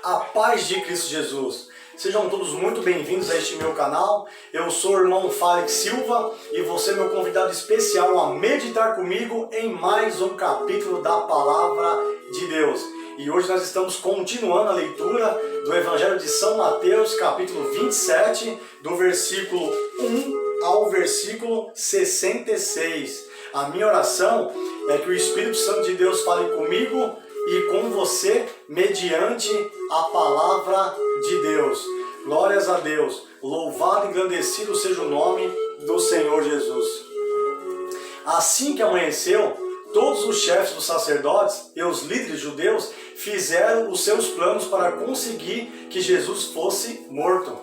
A paz de Cristo Jesus. Sejam todos muito bem-vindos a este meu canal. Eu sou o irmão Falex Silva e você é meu convidado especial a meditar comigo em mais um capítulo da Palavra de Deus. E hoje nós estamos continuando a leitura do Evangelho de São Mateus, capítulo 27, do versículo 1 ao versículo 66. A minha oração é que o Espírito Santo de Deus fale comigo e com você mediante a palavra de Deus. Glórias a Deus. Louvado e engrandecido seja o nome do Senhor Jesus. Assim que amanheceu, todos os chefes dos sacerdotes e os líderes judeus fizeram os seus planos para conseguir que Jesus fosse morto.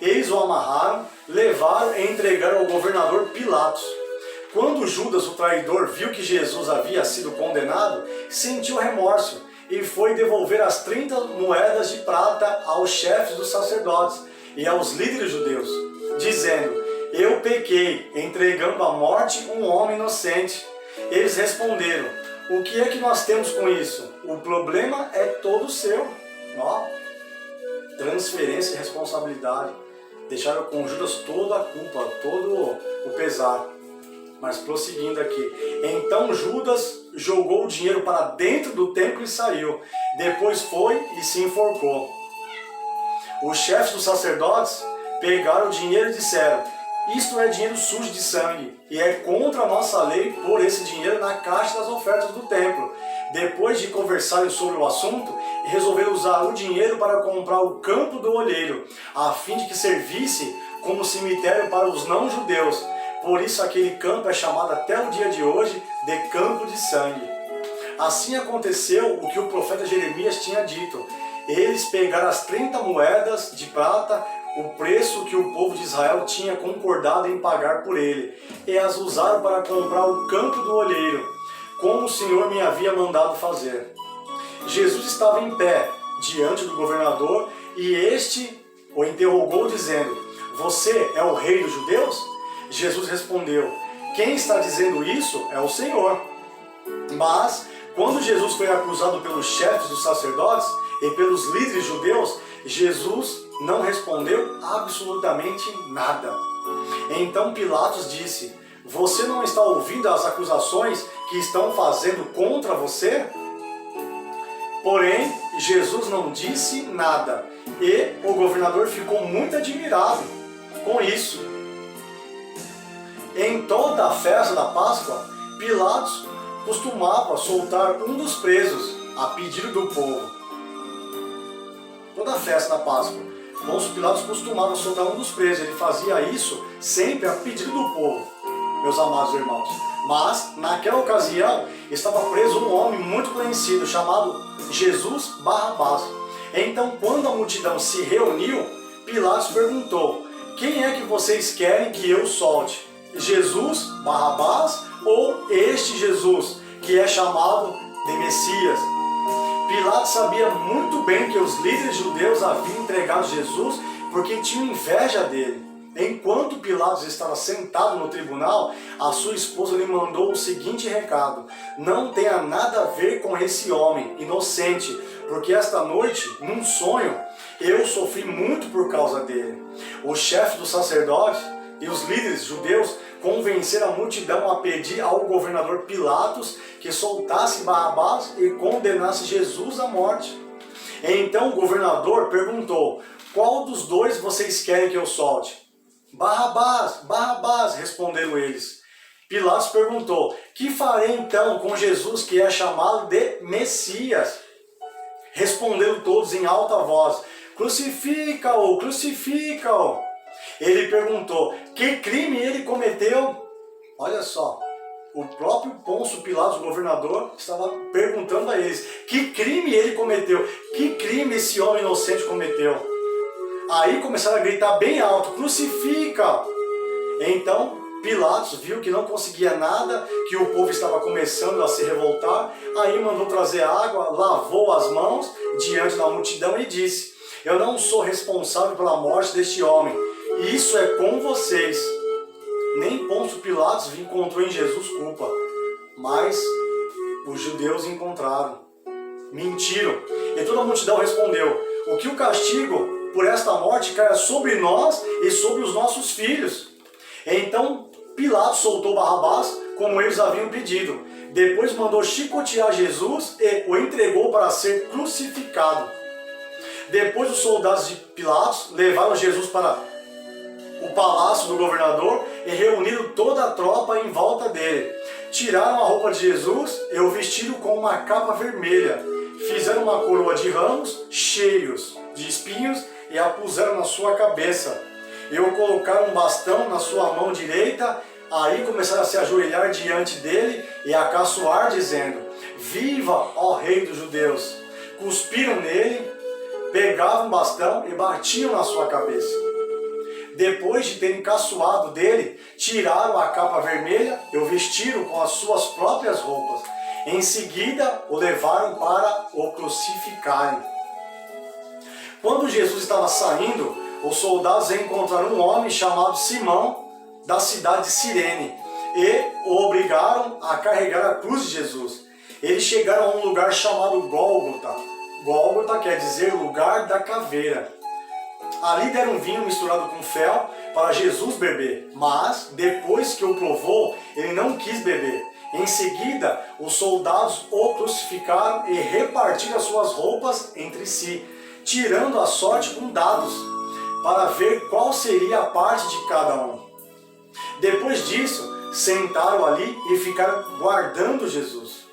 Eles o amarraram, levaram e entregaram ao governador Pilatos. Quando Judas, o traidor, viu que Jesus havia sido condenado, sentiu remorso e foi devolver as 30 moedas de prata aos chefes dos sacerdotes e aos líderes judeus, dizendo: "Eu pequei, entregando à morte um homem inocente." Eles responderam: "O que é que nós temos com isso? O problema é todo seu." Ó, transferência de responsabilidade. Deixaram com Judas toda a culpa, todo o pesar. Mas prosseguindo aqui. Então Judas jogou o dinheiro para dentro do templo e saiu. Depois foi e se enforcou. Os chefes dos sacerdotes pegaram o dinheiro e disseram: "Isto é dinheiro sujo de sangue, e é contra a nossa lei pôr esse dinheiro na caixa das ofertas do templo." Depois de conversarem sobre o assunto, resolveram usar o dinheiro para comprar o campo do olheiro, a fim de que servisse como cemitério para os não-judeus. Por isso aquele campo é chamado até o dia de hoje de Campo de Sangue. Assim aconteceu o que o profeta Jeremias tinha dito. Eles pegaram as 30 moedas de prata, o preço que o povo de Israel tinha concordado em pagar por ele, e as usaram para comprar o campo do olheiro, como o Senhor me havia mandado fazer. Jesus estava em pé diante do governador e este o interrogou dizendo: "Você é o rei dos judeus?" Jesus respondeu: "Quem está dizendo isso é o Senhor." Mas, quando Jesus foi acusado pelos chefes dos sacerdotes e pelos líderes judeus, Jesus não respondeu absolutamente nada. Então Pilatos disse: "Você não está ouvindo as acusações que estão fazendo contra você?" Porém, Jesus não disse nada e o governador ficou muito admirado com isso. Em toda a festa da Páscoa, Pilatos costumava soltar um dos presos a pedido do povo. Toda a festa da Páscoa, Pôncio Pilatos costumava soltar um dos presos. Ele fazia isso sempre a pedido do povo, meus amados irmãos. Mas, naquela ocasião, estava preso um homem muito conhecido, chamado Jesus Barrabás. Então, quando a multidão se reuniu, Pilatos perguntou: "Quem é que vocês querem que eu solte? Jesus, Barrabás, ou este Jesus, que é chamado de Messias?" Pilatos sabia muito bem que os líderes judeus haviam entregado Jesus porque tinham inveja dele. Enquanto Pilatos estava sentado no tribunal, a sua esposa lhe mandou o seguinte recado: "Não tenha nada a ver com esse homem inocente, porque esta noite, num sonho, eu sofri muito por causa dele." O chefe dos sacerdotes e os líderes judeus convenceram a multidão a pedir ao governador Pilatos que soltasse Barrabás e condenasse Jesus à morte. Então o governador perguntou: "Qual dos dois vocês querem que eu solte?" "Barrabás, Barrabás", responderam eles. Pilatos perguntou: "Que farei então com Jesus, que é chamado de Messias?" Responderam todos em alta voz: "Crucifica-o, crucifica-o." Ele perguntou: "Que crime ele cometeu?" Olha só, o próprio Pôncio Pilatos, o governador, estava perguntando a eles: que crime ele cometeu? Que crime esse homem inocente cometeu? Aí começaram a gritar bem alto: "Crucifica!" Então Pilatos viu que não conseguia nada, que o povo estava começando a se revoltar. Aí mandou trazer água, lavou as mãos diante da multidão e disse: "Eu não sou responsável pela morte deste homem. Isso é com vocês." Nem Pôncio Pilatos encontrou em Jesus culpa, mas os judeus encontraram. Mentiram. E toda a multidão respondeu: o que o castigo por esta morte caia sobre nós e sobre os nossos filhos. Então Pilatos soltou Barrabás, como eles haviam pedido. Depois mandou chicotear Jesus e o entregou para ser crucificado. Depois os soldados de Pilatos levaram Jesus para o palácio do governador e reuniram toda a tropa em volta dele. Tiraram a roupa de Jesus e o vestiram com uma capa vermelha. Fizeram uma coroa de ramos cheios de espinhos e a puseram na sua cabeça. E o colocaram um bastão na sua mão direita. Aí começaram a se ajoelhar diante dele e a caçoar, dizendo: viva, ó rei dos judeus! Cuspiram nele, pegavam um bastão e batiam na sua cabeça. Depois de terem caçoado dele, tiraram a capa vermelha e o vestiram com as suas próprias roupas. Em seguida, o levaram para o crucificarem. Quando Jesus estava saindo, os soldados encontraram um homem chamado Simão, da cidade de Cirene, e o obrigaram a carregar a cruz de Jesus. Eles chegaram a um lugar chamado Gólgota. Gólgota quer dizer lugar da caveira. Ali deram vinho misturado com fel para Jesus beber, mas depois que o provou, ele não quis beber. Em seguida, os soldados o crucificaram e repartiram as suas roupas entre si, tirando a sorte com dados, para ver qual seria a parte de cada um. Depois disso, sentaram ali e ficaram guardando Jesus.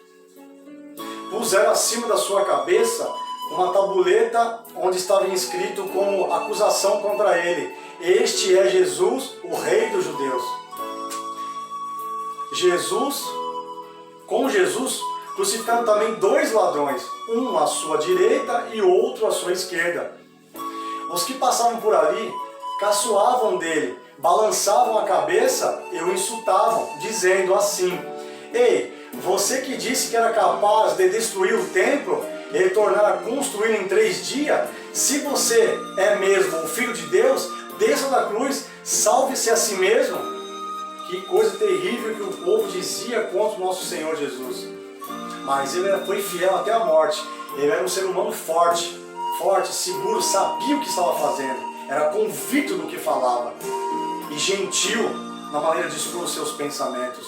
Puseram acima da sua cabeça uma tabuleta onde estava inscrito como acusação contra ele: este é Jesus, o rei dos judeus. Com Jesus, crucificaram também 2 ladrões, um à sua direita e outro à sua esquerda. Os que passavam por ali caçoavam dele, balançavam a cabeça e o insultavam, dizendo assim: ei, você que disse que era capaz de destruir o templo e tornar a construir em 3 dias, se você é mesmo o Filho de Deus, desça da cruz, salve-se a si mesmo. Que coisa terrível que o povo dizia contra o nosso Senhor Jesus. Mas ele foi fiel até a morte. Ele era um ser humano forte, seguro, sabia o que estava fazendo, era convicto do que falava e gentil na maneira de expor os seus pensamentos.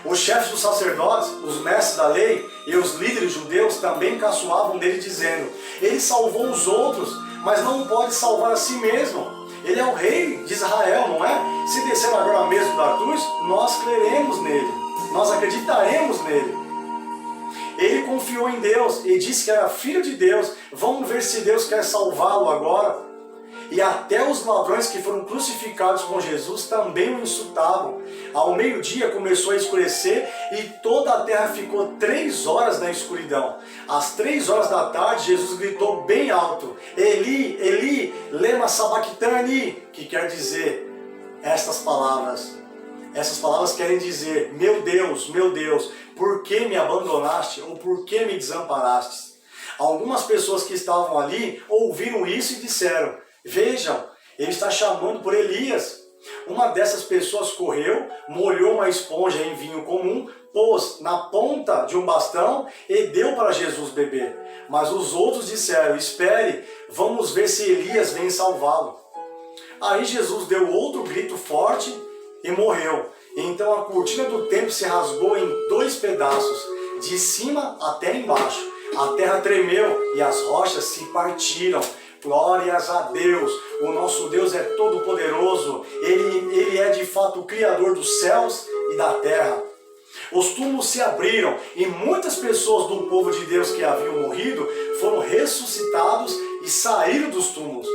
Os chefes dos sacerdotes, os mestres da lei e os líderes judeus também caçoavam dele, dizendo: ele salvou os outros, mas não pode salvar a si mesmo. Ele é o rei de Israel, não é? Se descer agora mesmo da cruz, nós creremos nele, nós acreditaremos nele. Ele confiou em Deus e disse que era filho de Deus. Vamos ver se Deus quer salvá-lo agora. E até os ladrões que foram crucificados com Jesus também o insultavam. Ao meio-dia começou a escurecer e toda a terra ficou 3 horas na escuridão. Às 3 horas da tarde, Jesus gritou bem alto: Eli, Eli, lema sabachthani, que quer dizer estas palavras. Essas palavras querem dizer: meu Deus, por que me abandonaste ou por que me desamparaste? Algumas pessoas que estavam ali ouviram isso e disseram: vejam, ele está chamando por Elias. Uma dessas pessoas correu, molhou uma esponja em vinho comum, pôs na ponta de um bastão e deu para Jesus beber. Mas os outros disseram: espere, vamos ver se Elias vem salvá-lo. Aí Jesus deu outro grito forte e morreu. Então a cortina do templo se rasgou em 2 pedaços, de cima até embaixo. A terra tremeu e as rochas se partiram. Glórias a Deus, o nosso Deus é todo poderoso, Ele é de fato o Criador dos céus e da terra. Os túmulos se abriram e muitas pessoas do povo de Deus que haviam morrido foram ressuscitados e saíram dos túmulos.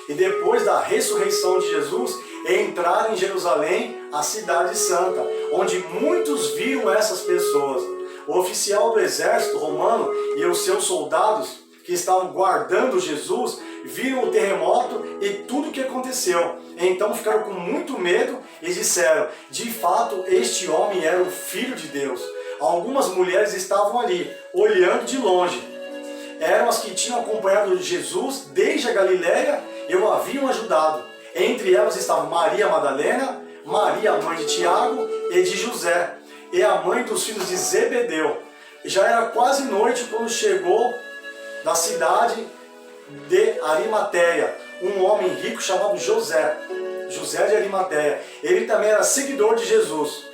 E depois da ressurreição de Jesus, entraram em Jerusalém, a cidade santa, onde muitos viram essas pessoas. O oficial do exército romano e os seus soldados que estavam guardando Jesus viram o terremoto e tudo o que aconteceu. Então ficaram com muito medo e disseram: de fato, este homem era o Filho de Deus. Algumas mulheres estavam ali, olhando de longe. Eram as que tinham acompanhado Jesus desde a Galiléia e o haviam ajudado. Entre elas estavam Maria Madalena, Maria, mãe de Tiago e de José, e a mãe dos filhos de Zebedeu. Já era quase noite quando chegou da cidade de Arimateia um homem rico chamado José de Arimateia. Ele também era seguidor de Jesus.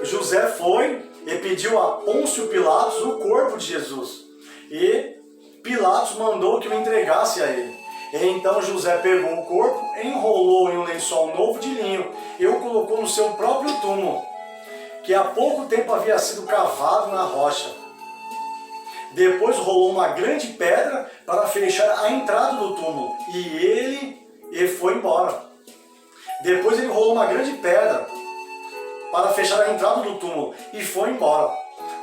José foi e pediu a Pôncio Pilatos o corpo de Jesus. E Pilatos mandou que o entregasse a ele. Então José pegou o corpo, enrolou em um lençol novo de linho e o colocou no seu próprio túmulo, que há pouco tempo havia sido cavado na rocha. Depois rolou uma grande pedra para fechar a entrada do túmulo e ele foi embora. Depois ele rolou uma grande pedra para fechar a entrada do túmulo e foi embora.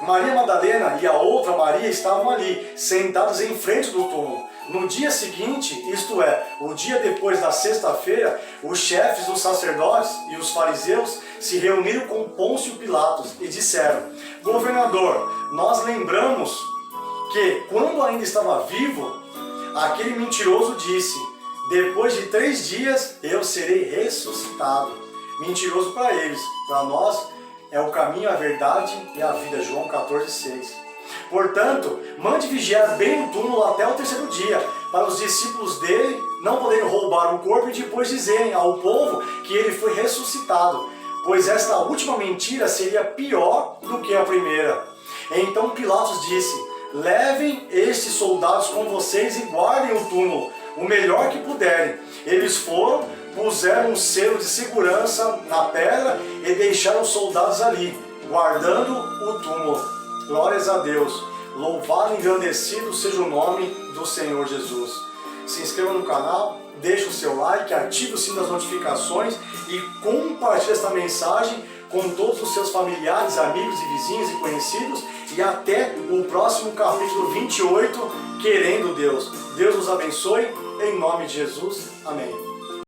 Maria Madalena e a outra Maria estavam ali, sentadas em frente do túmulo. No dia seguinte, isto é, o dia depois da sexta-feira, os chefes dos sacerdotes e os fariseus se reuniram com Pôncio Pilatos e disseram: governador, nós lembramos que, quando ainda estava vivo, aquele mentiroso disse: depois de 3 dias eu serei ressuscitado. Mentiroso para eles, para nós é o caminho, a verdade e a vida. João 14,6. Portanto, mande vigiar bem o túmulo até o 3º dia, para os discípulos dele não poderem roubar o corpo e depois dizerem ao povo que ele foi ressuscitado, pois esta última mentira seria pior do que a primeira. Então Pilatos disse: levem estes soldados com vocês e guardem o túmulo, o melhor que puderem. Eles foram, puseram um selo de segurança na pedra e deixaram os soldados ali, guardando o túmulo. Glórias a Deus. Louvado e engrandecido seja o nome do Senhor Jesus. Se inscreva no canal, deixe o seu like, ative o sino das notificações e compartilhe esta mensagem com todos os seus familiares, amigos e vizinhos e conhecidos. E até o próximo capítulo 28, querendo Deus. Deus nos abençoe, em nome de Jesus. Amém.